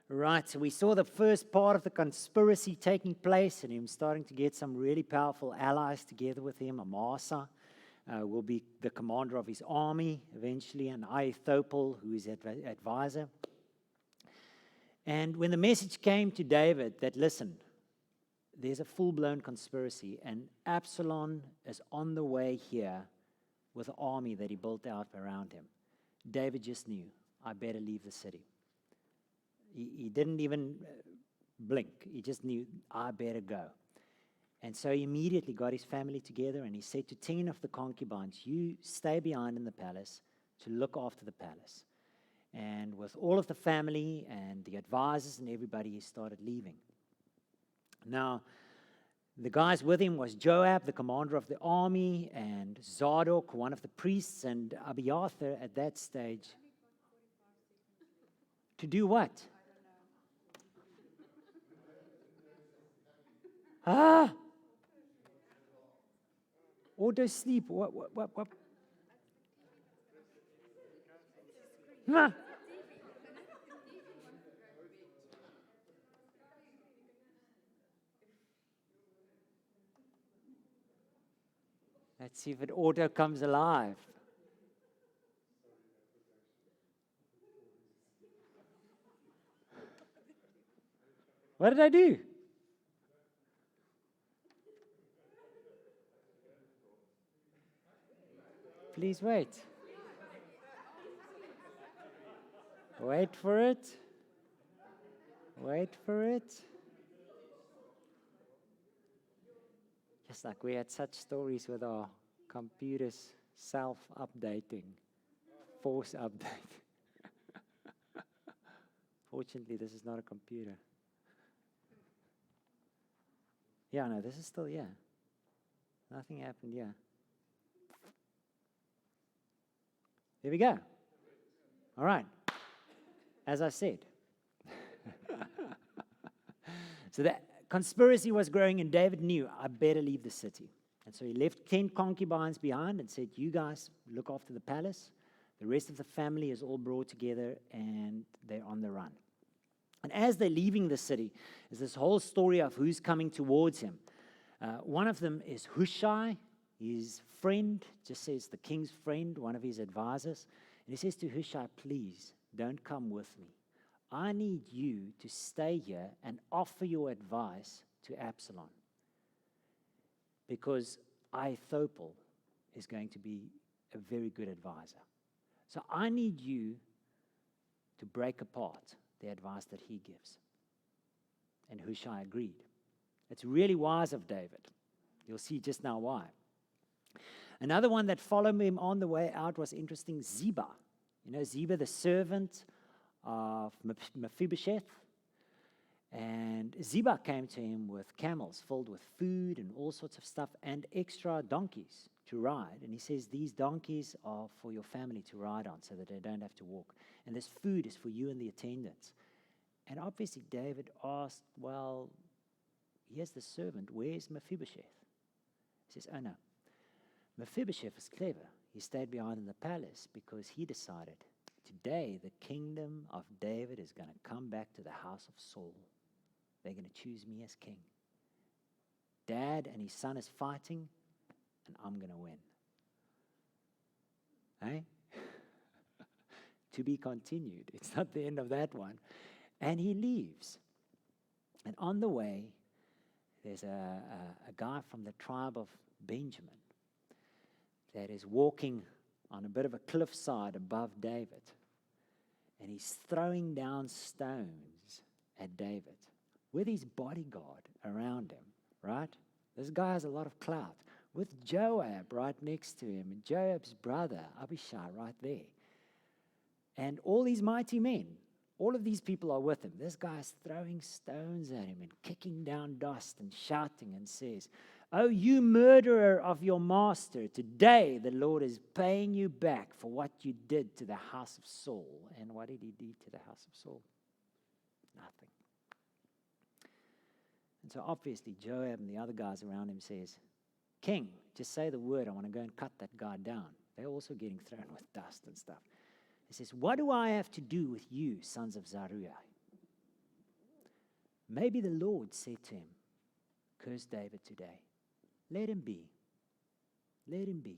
Right, so we saw the first part of the conspiracy taking place and him starting to get some really powerful allies together with him. Amasa will be the commander of his army eventually, and Ahithophel, who is his advisor. And when the message came to David that, listen, there's a full-blown conspiracy, and Absalom is on the way here with an army that he built out around him, David just knew, I better leave the city. He didn't even blink. He just knew, I better go. And so he immediately got his family together, and he said to 10 of the concubines, you stay behind in the palace to look after the palace. And with all of the family and the advisors and everybody, he started leaving. Now, the guys with him was Joab, the commander of the army, and Zadok, one of the priests, and Abiathar at that stage. To do what? Auto sleep. What? Huh? Let's see if it auto comes alive. What did I do? Please wait. Wait for it. Wait for it. Just like we had such stories with our computers self-updating, force update. Fortunately, this is not a computer. Yeah, no, this is still, yeah. Nothing happened, yeah. There we go. All right. As I said. So that conspiracy was growing, and David knew, I better leave the city. And so he left 10 concubines behind and said, you guys look after the palace. The rest of the family is all brought together, and they're on the run. And as they're leaving the city, there's this whole story of who's coming towards him. One of them is Hushai, his friend, just says the king's friend, one of his advisors. And he says to Hushai, please, don't come with me. I need you to stay here and offer your advice to Absalom. Because Ahithophel is going to be a very good advisor. So I need you to break apart the advice that he gives. And Hushai agreed. It's really wise of David. You'll see just now why. Another one that followed him on the way out was interesting, Ziba. You know, Ziba, the servant of Mephibosheth. And Ziba came to him with camels filled with food and all sorts of stuff and extra donkeys to ride. And he says, these donkeys are for your family to ride on so that they don't have to walk. And this food is for you and the attendants. And obviously David asked, well, here's the servant. Where's Mephibosheth? He says, oh no. Mephibosheth is clever. He stayed behind in the palace because he decided, today the kingdom of David is going to come back to the house of Saul. They're going to choose me as king. Dad and his son is fighting, and I'm going to win. Hey? To be continued. It's not the end of that one. And he leaves. And on the way, there's a guy from the tribe of Benjamin that is walking on a bit of a cliffside above David. And he's throwing down stones at David with his bodyguard around him, right? This guy has a lot of clout. With Joab right next to him, and Joab's brother, Abishai, right there. And all these mighty men, all of these people are with him. This guy's throwing stones at him and kicking down dust and shouting and says, oh, you murderer of your master, today the Lord is paying you back for what you did to the house of Saul. And what did he do to the house of Saul? Nothing. And so obviously Joab and the other guys around him says, King, just say the word, I want to go and cut that guy down. They're also getting thrown with dust and stuff. He says, what do I have to do with you, sons of Zeruah? Maybe the Lord said to him, curse David today. Let him be. Let him be.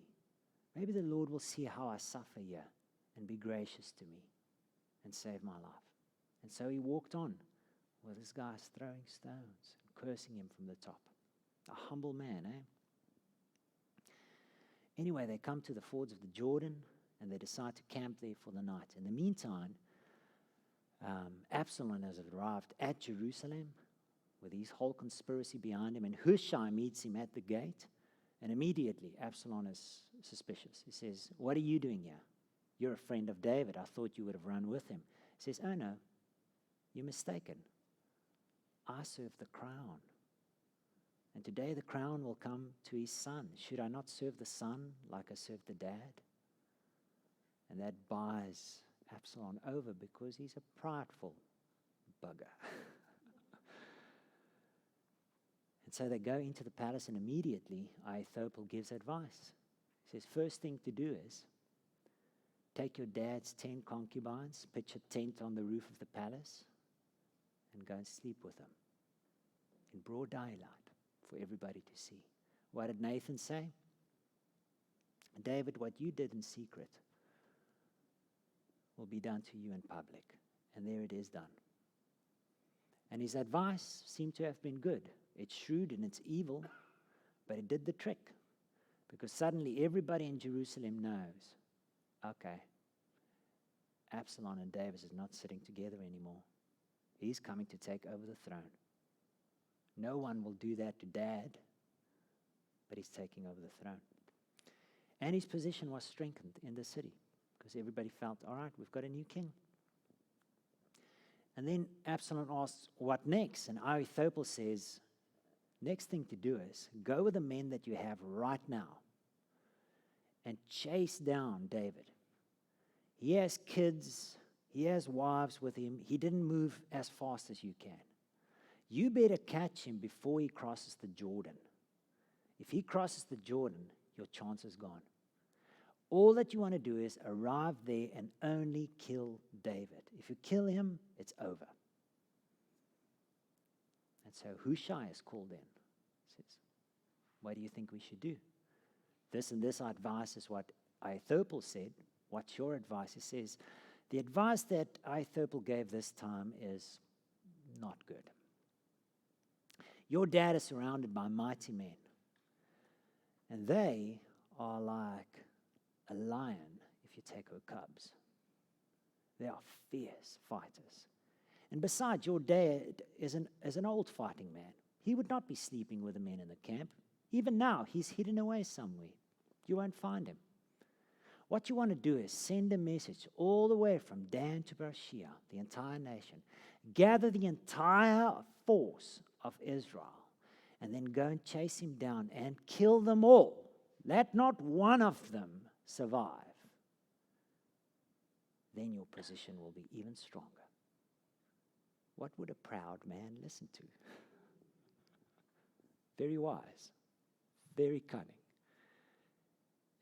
Maybe the Lord will see how I suffer here and be gracious to me and save my life. And so he walked on. Well, this guy's throwing stones and cursing him from the top. A humble man, eh? Anyway, they come to the fords of the Jordan and they decide to camp there for the night. In the meantime, Absalom has arrived at Jerusalem with his whole conspiracy behind him, and Hushai meets him at the gate, and immediately Absalom is suspicious. He says, what are you doing here? You're a friend of David. I thought you would have run with him. He says, oh no, you're mistaken. I serve the crown. And today the crown will come to his son. Should I not serve the son like I serve the dad? And that buys Absalom over because he's a prideful bugger. And so they go into the palace, and immediately Ahithophel gives advice. He says, first thing to do is take your dad's 10 concubines, pitch a tent on the roof of the palace, and go and sleep with them in broad daylight for everybody to see. What did Nathan say? David, what you did in secret will be done to you in public. And there it is done. And his advice seemed to have been good. It's shrewd and it's evil, but it did the trick. Because suddenly everybody in Jerusalem knows, okay, Absalom and David is not sitting together anymore. He's coming to take over the throne. No one will do that to Dad, but he's taking over the throne. And his position was strengthened in the city because everybody felt, all right, we've got a new king. And then Absalom asks, what next? And Ahithophel says, next thing to do is go with the men that you have right now and chase down David. He has kids, he has wives with him. He didn't move as fast as you can. You better catch him before he crosses the Jordan. If he crosses the Jordan, your chance is gone. All that you want to do is arrive there and only kill David. If you kill him, it's over. And so Hushai is called in. He says, what do you think we should do? This and this advice is what Ahithophel said. What's your advice? He says, the advice that Ahithophel gave this time is not good. Your dad is surrounded by mighty men, and they are like a lion if you take her cubs. They are fierce fighters. And besides, your dad is an old fighting man. He would not be sleeping with the men in the camp. Even now, he's hidden away somewhere. You won't find him. What you want to do is send a message all the way from Dan to Beersheba, the entire nation. Gather the entire force of Israel and then go and chase him down and kill them all. Let not one of them survive. Then your position will be even stronger. What would a proud man listen to? Very wise, very cunning.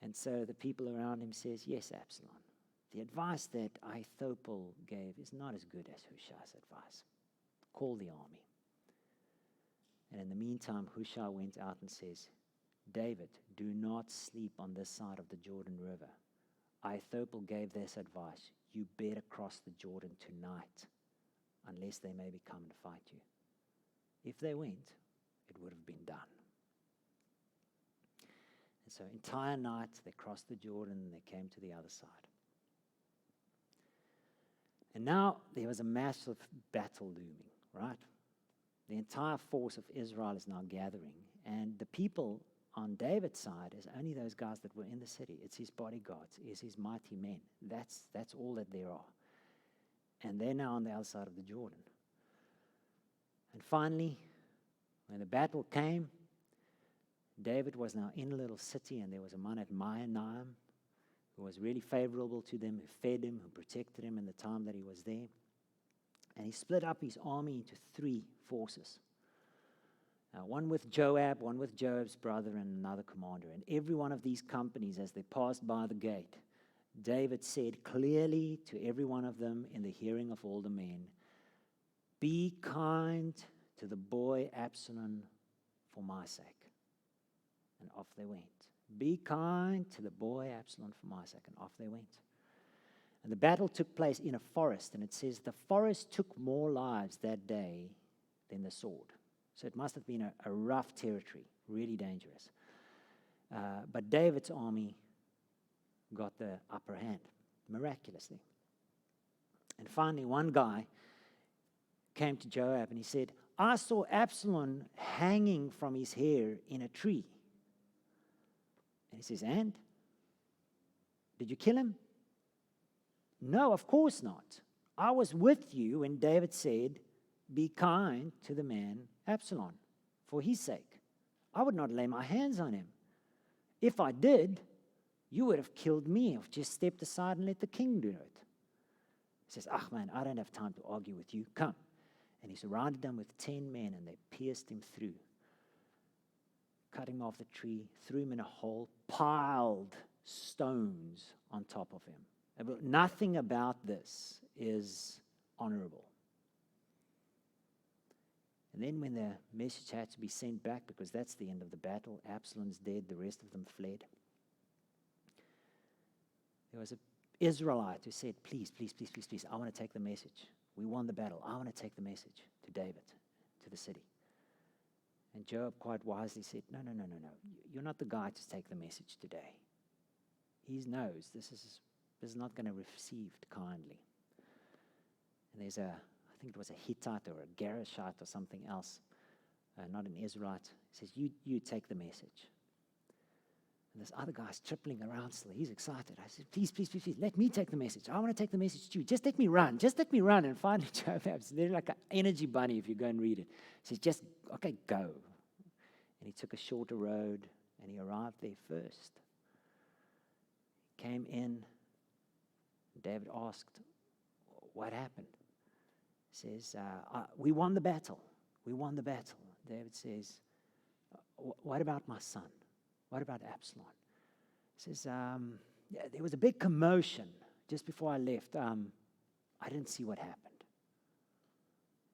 And so the people around him says, yes, Absalom, the advice that Ahithophel gave is not as good as Hushai's advice. Call the army. And in the meantime, Hushai went out and says, David, do not sleep on this side of the Jordan River. Ahithophel gave this advice. You better cross the Jordan tonight, unless they maybe come to fight you. If they went, it would have been done. And so entire night they crossed the Jordan and they came to the other side. And now there was a massive battle looming, right? The entire force of Israel is now gathering, and the people on David's side is only those guys that were in the city. It's his bodyguards, it's his mighty men. That's all that there are. And they're now on the other side of the Jordan. And finally, when the battle came, David was now in a little city, and there was a man at Mahanaim who was really favorable to them, who fed him, who protected him in the time that he was there. And he split up his army into 3 forces. One with Joab, one with Joab's brother, and another commander. And every one of these companies, as they passed by the gate, David said clearly to every one of them in the hearing of all the men, be kind to the boy Absalom for my sake. And off they went. Be kind to the boy Absalom for my sake. And off they went. And the battle took place in a forest. And it says the forest took more lives that day than the sword. So it must have been a rough territory, really dangerous. But David's army got the upper hand, miraculously. And finally, one guy came to Joab and he said, I saw Absalom hanging from his hair in a tree. And he says, and? Did you kill him? No, of course not. I was with you when David said, be kind to the man Absalom for his sake. I would not lay my hands on him. If I did, you would have killed me or just stepped aside and let the king do it. He says, man, I don't have time to argue with you. Come. And he surrounded them with 10 men, and they pierced him through, cut him off the tree, threw him in a hole, piled stones on top of him. Nothing about this is honorable. And then when the message had to be sent back, because that's the end of the battle, Absalom's dead, the rest of them fled. There was an Israelite who said, please, I want to take the message. We won the battle. I want to take the message to David, to the city. And Joab quite wisely said, no. You're not the guy to take the message today. He knows this is not going to be received kindly. And there's I think it was a Hittite or a Gerashite or something else, not an Israelite. He says, you take the message. And this other guy's tripling around still. He's excited. I said, please, let me take the message. I want to take the message to you. Just let me run. And finally, Joab's they're like an energy bunny if you go and read it. He says, okay, go. And he took a shorter road, and he arrived there first. He came in. David asked, what happened? He says, we won the battle. David says, what about my son? What about Absalom? He says, there was a big commotion just before I left. I didn't see what happened.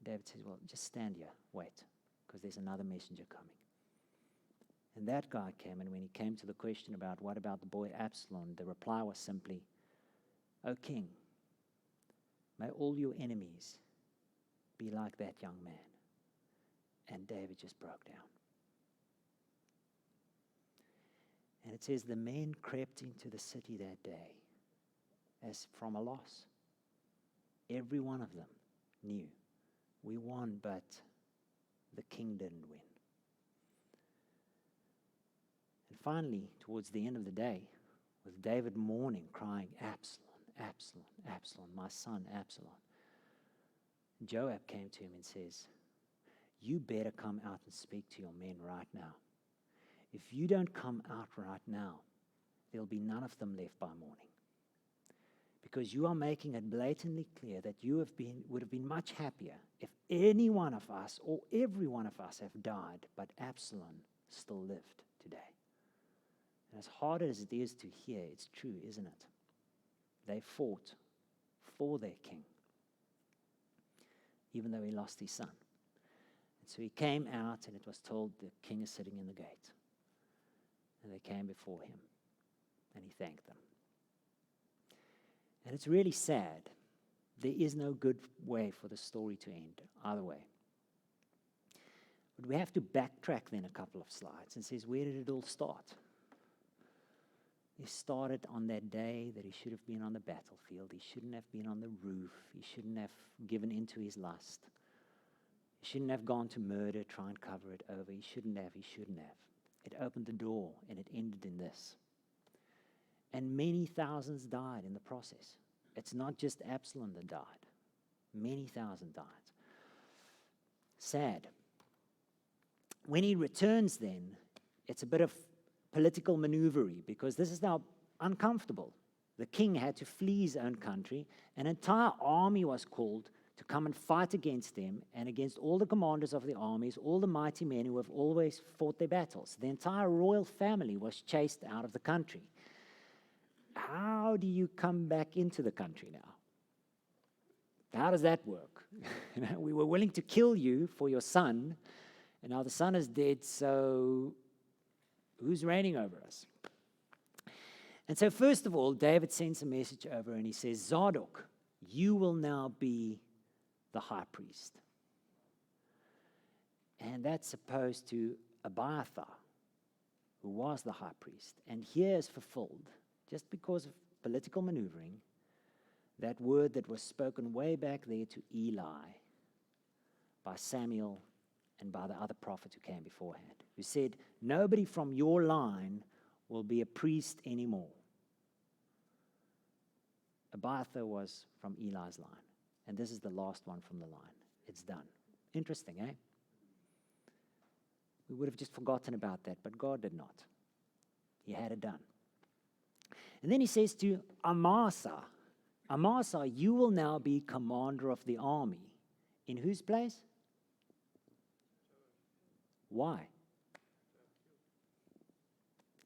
David says, well, just stand here, wait, because there's another messenger coming. And that guy came, and when he came to the question about what about the boy Absalom, the reply was simply, O king, may all your enemies be like that young man. And David just broke down. And it says the men crept into the city that day as from a loss. Every one of them knew we won, but the king didn't win. And finally, towards the end of the day, with David mourning, crying, Absalom, my son Absalom, Joab came to him and says, you better come out and speak to your men right now. If you don't come out right now, there'll be none of them left by morning. Because you are making it blatantly clear that you would have been much happier if any one of us or every one of us have died, but Absalom still lived today. And as hard as it is to hear, it's true, isn't it? They fought for their king, even though he lost his son. And so he came out, and it was told the king is sitting in the gate. And they came before him, and he thanked them. And it's really sad. There is no good way for the story to end, either way. But we have to backtrack then a couple of slides and says, where did it all start? It started on that day that he should have been on the battlefield. He shouldn't have been on the roof. He shouldn't have given into his lust. He shouldn't have gone to murder, try and cover it over. He shouldn't have. It opened the door, and it ended in this. And many thousands died in the process. It's not just Absalom that died. Many thousand died. Sad. When he returns then, it's a bit of political maneuvery, because this is now uncomfortable. The king had to flee his own country. An entire army was called to come and fight against them and against all the commanders of the armies, all the mighty men who have always fought their battles. The entire royal family was chased out of the country. How do you come back into the country now? How does that work? We were willing to kill you for your son, and now the son is dead, so who's reigning over us? And so first of all, David sends a message over and he says, Zadok, you will now be the high priest. And that's opposed to Abiathar, who was the high priest. And here is fulfilled, just because of political maneuvering, that word that was spoken way back there to Eli by Samuel and by the other prophets who came beforehand, who said, nobody from your line will be a priest anymore. Abiathar was from Eli's line, and this is the last one from the line. It's done. Interesting, eh? We would have just forgotten about that, but God did not. He had it done. And then he says to Amasa, Amasa, you will now be commander of the army. In whose place? Why?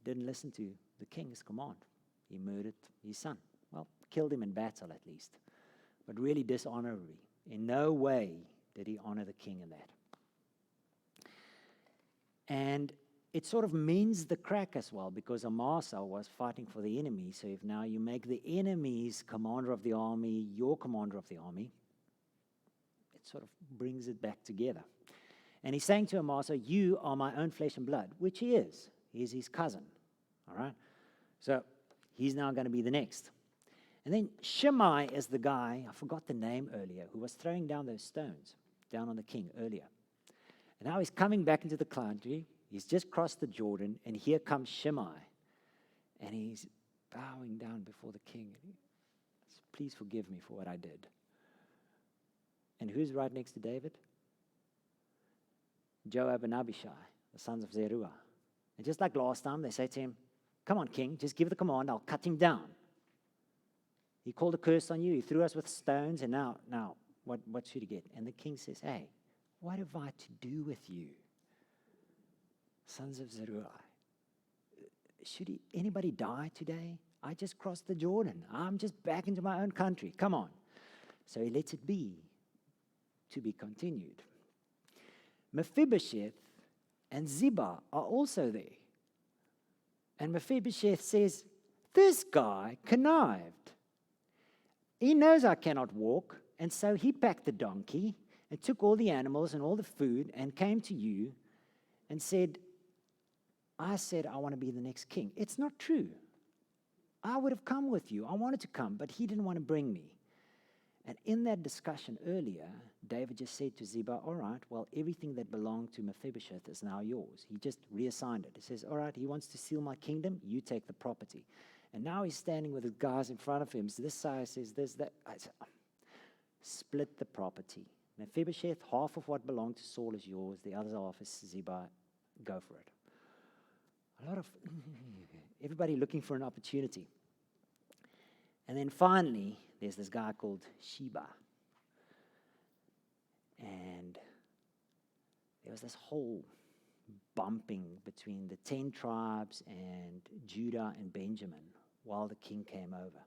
Didn't listen to the king's command. He murdered his son. Well, killed him in battle at least, but really dishonorably. In no way did he honor the king in that. And it sort of mends the crack as well, because Amasa was fighting for the enemy. So if now you make the enemy's commander of the army your commander of the army, it sort of brings it back together. And he's saying to Amasa, you are my own flesh and blood, which he is. He's his cousin. All right? So he's now going to be the next. And then Shimei is the guy, I forgot the name earlier, who was throwing down those stones down on the king earlier. And now he's coming back into the country. He's just crossed the Jordan, and here comes Shimei. And he's bowing down before the king. Please forgive me for what I did. And who's right next to David? Joab and Abishai, the sons of Zeruah. And just like last time, they say to him, come on, king, just give the command, I'll cut him down. He called a curse on you, he threw us with stones, and now, what should he get? And the king says, hey, what have I to do with you, sons of Zeruah? Should anybody die today? I just crossed the Jordan. I'm just back into my own country. Come on. So he lets it be, to be continued. Mephibosheth and Ziba are also there. And Mephibosheth says, this guy connived. He knows I cannot walk, and so he packed the donkey and took all the animals and all the food and came to you and said, I said I want to be the next king. It's not true. I would have come with you. I wanted to come, but he didn't want to bring me. And in that discussion earlier, David just said to Ziba, all right, well, everything that belonged to Mephibosheth is now yours. He just reassigned it. He says, all right, he wants to steal my kingdom, you take the property. And now he's standing with his guys in front of him. So this side says this, that. Split the property. Mephibosheth, half of what belonged to Saul is yours. The other half is Ziba. Go for it. A lot of everybody looking for an opportunity. And then finally, there's this guy called Sheba. And there was this whole bumping between the 10 tribes and Judah and Benjamin while the king came over.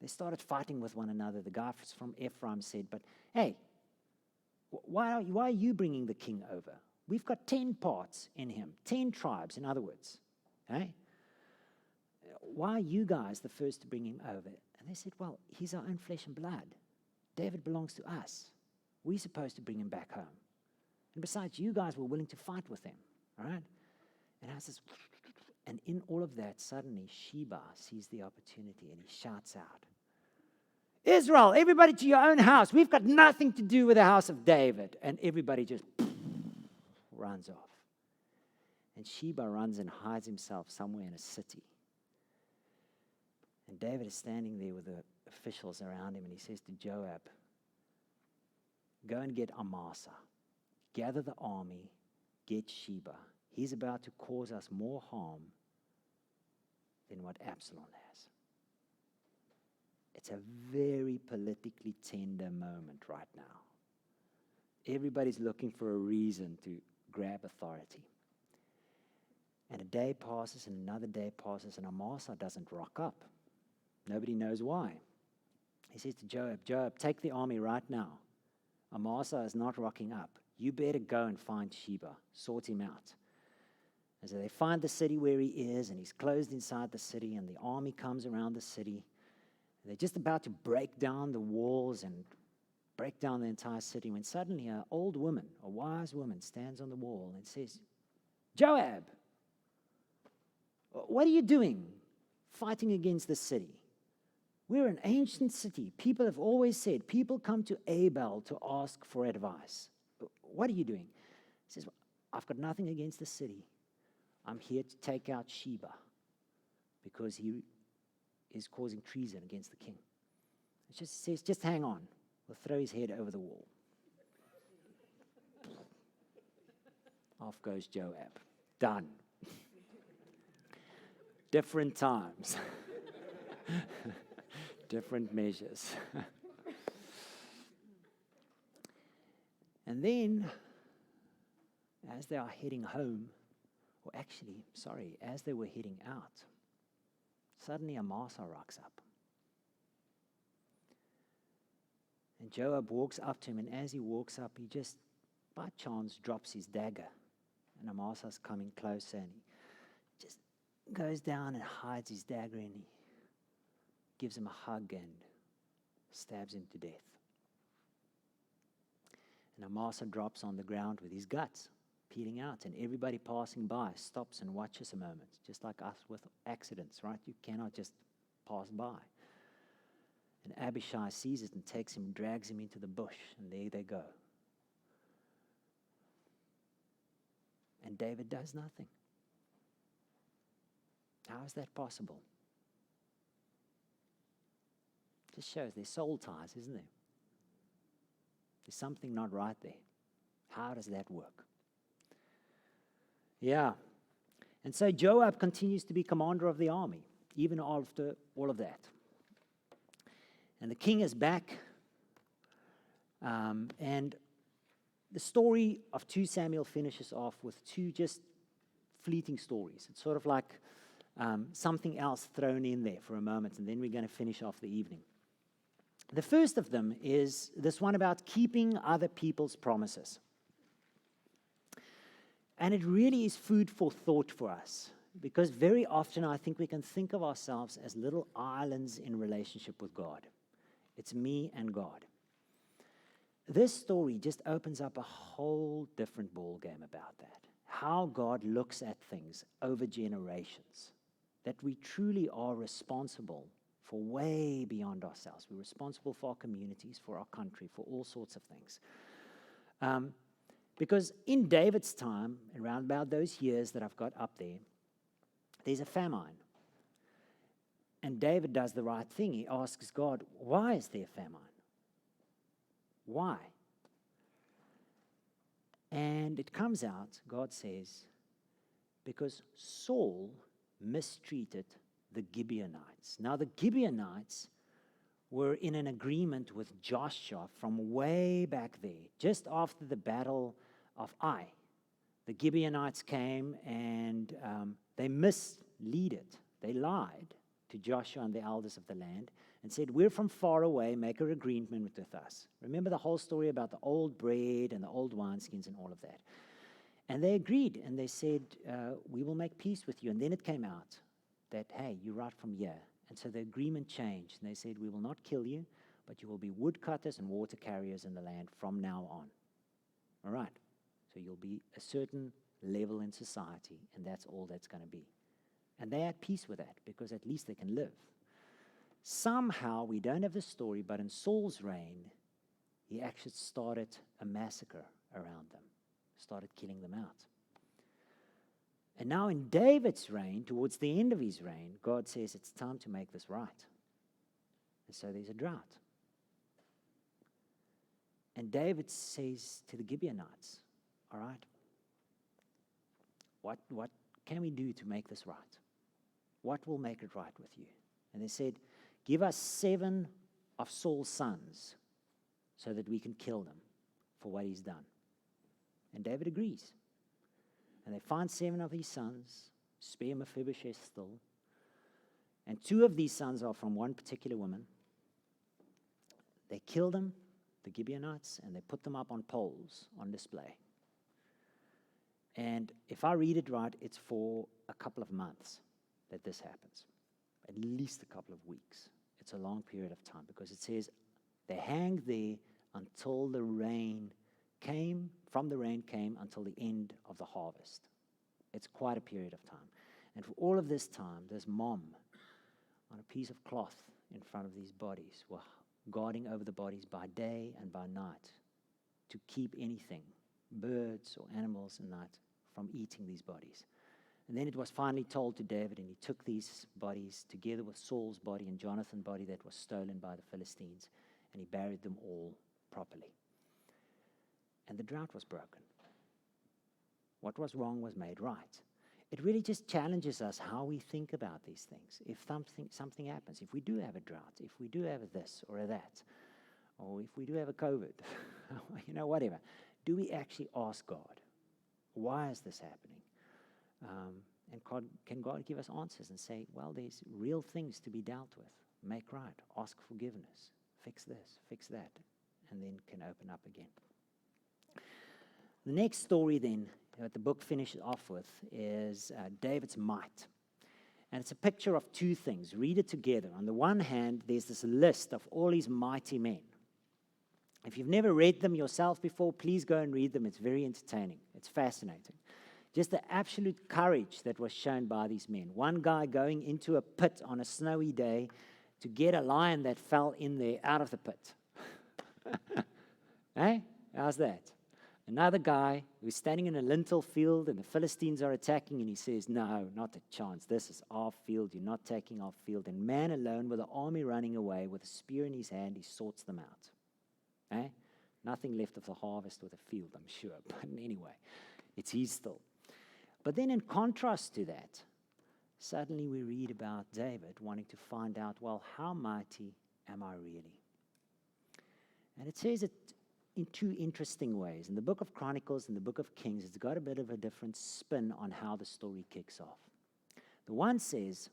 They started fighting with one another. The guy from Ephraim said, but hey, why are you bringing the king over? We've got 10 parts in him, 10 tribes, in other words. Hey? Why are you guys the first to bring him over? And they said, well, he's our own flesh and blood. David belongs to us. We're supposed to bring him back home. And besides, you guys were willing to fight with him. All right? And I says, and in all of that, suddenly Sheba sees the opportunity and he shouts out, Israel, everybody to your own house. We've got nothing to do with the house of David. And everybody just runs off. And Sheba runs and hides himself somewhere in a city. And David is standing there with the officials around him, and he says to Joab, go and get Amasa. Gather the army, get Sheba. He's about to cause us more harm than what Absalom has. It's a very politically tender moment right now. Everybody's looking for a reason to grab authority. And a day passes and another day passes and Amasa doesn't rock up. Nobody knows why. he says to Joab, take the army right now. Amasa is not rocking up. You better go and find Sheba. Sort him out. And so they find the city where he is, and he's closed inside the city, and the army comes around the city. And they're just about to break down the walls and break down the entire city when suddenly an old woman, a wise woman, stands on the wall and says, Joab, what are you doing fighting against the city? We're an ancient city. People have always said, people come to Abel to ask for advice. What are you doing? He says, I've got nothing against the city. I'm here to take out Sheba because he is causing treason against the king. It just says, just hang on. We'll throw his head over the wall. Off goes Joab. Done. Different times. Different measures. And then, as they are heading home, as they were heading out, suddenly Amasa rocks up. And Joab walks up to him, and as he walks up, he just, by chance, drops his dagger. And Amasa's coming closer, and he just goes down and hides his dagger, and he gives him a hug and stabs him to death. And Amasa drops on the ground with his guts peeling out, and everybody passing by stops and watches a moment, just like us with accidents, right? You cannot just pass by. And Abishai sees it and takes him, drags him into the bush, and there they go. And David does nothing. How is that possible? Just shows there's soul ties, isn't there? There's something not right there. How does that work? Yeah. And so Joab continues to be commander of the army, even after all of that. And the king is back. And the story of 2 Samuel finishes off with 2 just fleeting stories. It's sort of like something else thrown in there for a moment, and then we're going to finish off the evening. The first of them is this one about keeping other people's promises. And it really is food for thought for us, because very often I think we can think of ourselves as little islands in relationship with God. It's me and God. This story just opens up a whole different ballgame about that. How God looks at things over generations. That we truly are responsible for way beyond ourselves. We're responsible for our communities, for our country, for all sorts of things. Because in David's time, around about those years that I've got up there, there's a famine. And David does the right thing. He asks God, why is there famine? Why? And it comes out, God says, because Saul mistreated the Gibeonites. Now, the Gibeonites were in an agreement with Joshua from way back there, just after the battle of Ai. The Gibeonites came and they mislead it. They lied to Joshua and the elders of the land and said, we're from far away, make an agreement with us. Remember the whole story about the old bread and the old wineskins and all of that. And they agreed, and they said, we will make peace with you. And then it came out that, hey, you're right from here. And so the agreement changed, and they said, we will not kill you, but you will be woodcutters and water carriers in the land from now on. All right. So you'll be a certain level in society, and that's all that's going to be. And they had peace with that, because at least they can live. Somehow, we don't have the story, but in Saul's reign, he actually started a massacre around them, started killing them out. And now in David's reign, towards the end of his reign, God says it's time to make this right. And so there's a drought. And David says to the Gibeonites, all right, what can we do to make this right? What will make it right with you? And they said, give us 7 of Saul's sons so that we can kill them for what he's done. And David agrees. And they find 7 of his sons, spare Mephibosheth still. And 2 of these sons are from one particular woman. They killed them, the Gibeonites, and they put them up on poles on display. And if I read it right, it's for a couple of months that this happens, at least a couple of weeks. It's a long period of time because it says they hang there until the rain came, from the rain came until the end of the harvest. It's quite a period of time. And for all of this time, this mom on a piece of cloth in front of these bodies were guarding over the bodies by day and by night to keep anything, birds or animals at night, from eating these bodies. And then it was finally told to David, and he took these bodies together with Saul's body and Jonathan's body that was stolen by the Philistines, and he buried them all properly. And the drought was broken. What was wrong was made right. It really just challenges us how we think about these things. If something happens, if we do have a drought, if we do have a this or a that, or if we do have a COVID, whatever, do we actually ask God, why is this happening? And can God give us answers and say, well, there's real things to be dealt with. Make right, ask forgiveness, fix this, fix that, and then can open up again. The next story then, that the book finishes off with, is David's might. And it's a picture of two things. Read it together. On the one hand, there's this list of all these mighty men. If you've never read them yourself before, please go and read them. It's very entertaining. It's fascinating. Just the absolute courage that was shown by these men. One guy going into a pit on a snowy day to get a lion that fell in there out of the pit. Hey, how's that? Another guy who's standing in a lentil field and the Philistines are attacking, and he says, no, not a chance. This is our field. You're not taking our field. And man alone with the army running away with a spear in his hand, he sorts them out. Eh? Nothing left of the harvest with the field, I'm sure. But anyway, it's his still. But then in contrast to that, suddenly we read about David wanting to find out, well, how mighty am I really? And it says it in two interesting ways. In the book of Chronicles and the book of Kings, it's got a bit of a different spin on how the story kicks off. The one says,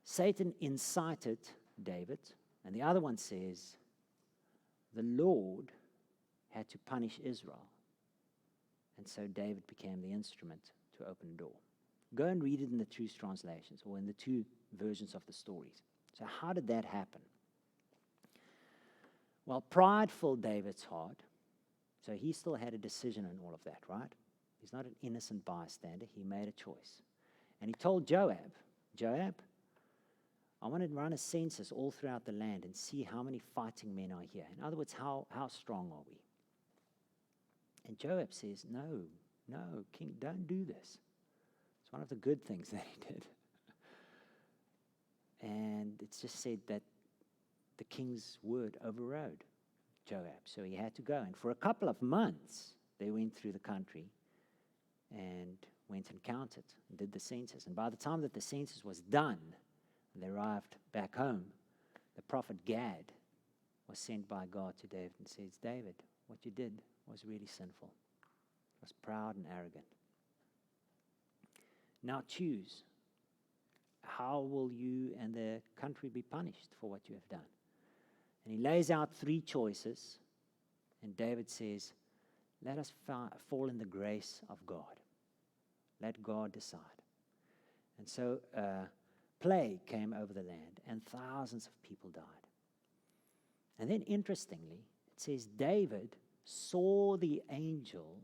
Satan incited David, and the other one says, the Lord had to punish Israel. And so David became the instrument to open the door. Go and read it in the two translations or in the two versions of the stories. So how did that happen? Well, prideful David's heart, so he still had a decision in all of that, right? He's not an innocent bystander. He made a choice. And he told Joab, I want to run a census all throughout the land and see how many fighting men are here. In other words, how strong are we? And Joab says, no, King, don't do this. It's one of the good things that he did. And it's just said that the king's word overrode Joab, so he had to go. And for a couple of months, they went through the country and went and counted and did the census. And by the time that the census was done, and they arrived back home, the prophet Gad was sent by God to David and says, David, what you did was really sinful. It was proud and arrogant. Now choose. How will you and the country be punished for what you have done? And he lays out three choices, and David says, let us fall in the grace of God. Let God decide. And so plague came over the land, and thousands of people died. And then interestingly, it says David saw the angel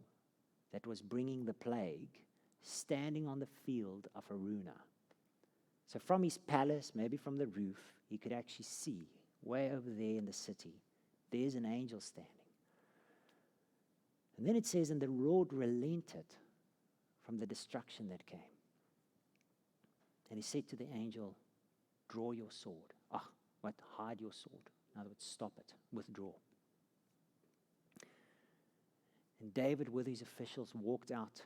that was bringing the plague standing on the field of Araunah. So from his palace, maybe from the roof, he could actually see way over there in the city, there's an angel standing. And then it says, and the Lord relented from the destruction that came. And he said to the angel, draw your sword. Hide your sword. In other words, stop it, withdraw. And David, with his officials, walked out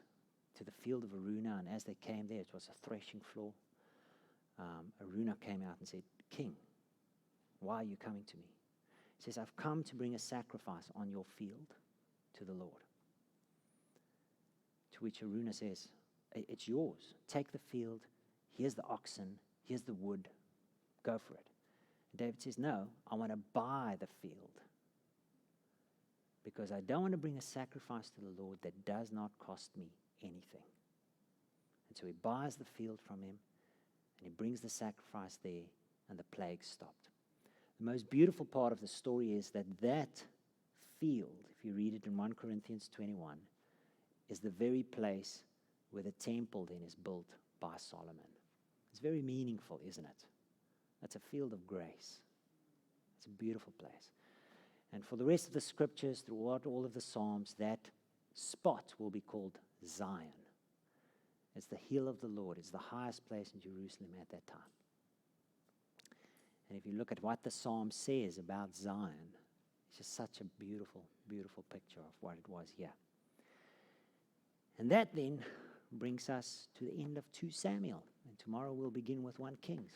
to the field of Araunah, and as they came there, it was a threshing floor. Araunah came out and said, King, why are you coming to me? He says, I've come to bring a sacrifice on your field to the Lord. To which Araunah says, it's yours. Take the field. Here's the oxen. Here's the wood. Go for it. David says, no, I want to buy the field because I don't want to bring a sacrifice to the Lord that does not cost me anything. And so he buys the field from him, and he brings the sacrifice there, and the plague stopped. The most beautiful part of the story is that field, if you read it in 1 Corinthians 21, is the very place where the temple then is built by Solomon. It's very meaningful, isn't it? That's a field of grace. It's a beautiful place. And for the rest of the scriptures, throughout all of the Psalms, that spot will be called Zion. It's the hill of the Lord. It's the highest place in Jerusalem at that time. And if you look at what the Psalm says about Zion, it's just such a beautiful, beautiful picture of what it was here. And that then brings us to the end of 2 Samuel. And tomorrow we'll begin with 1 Kings.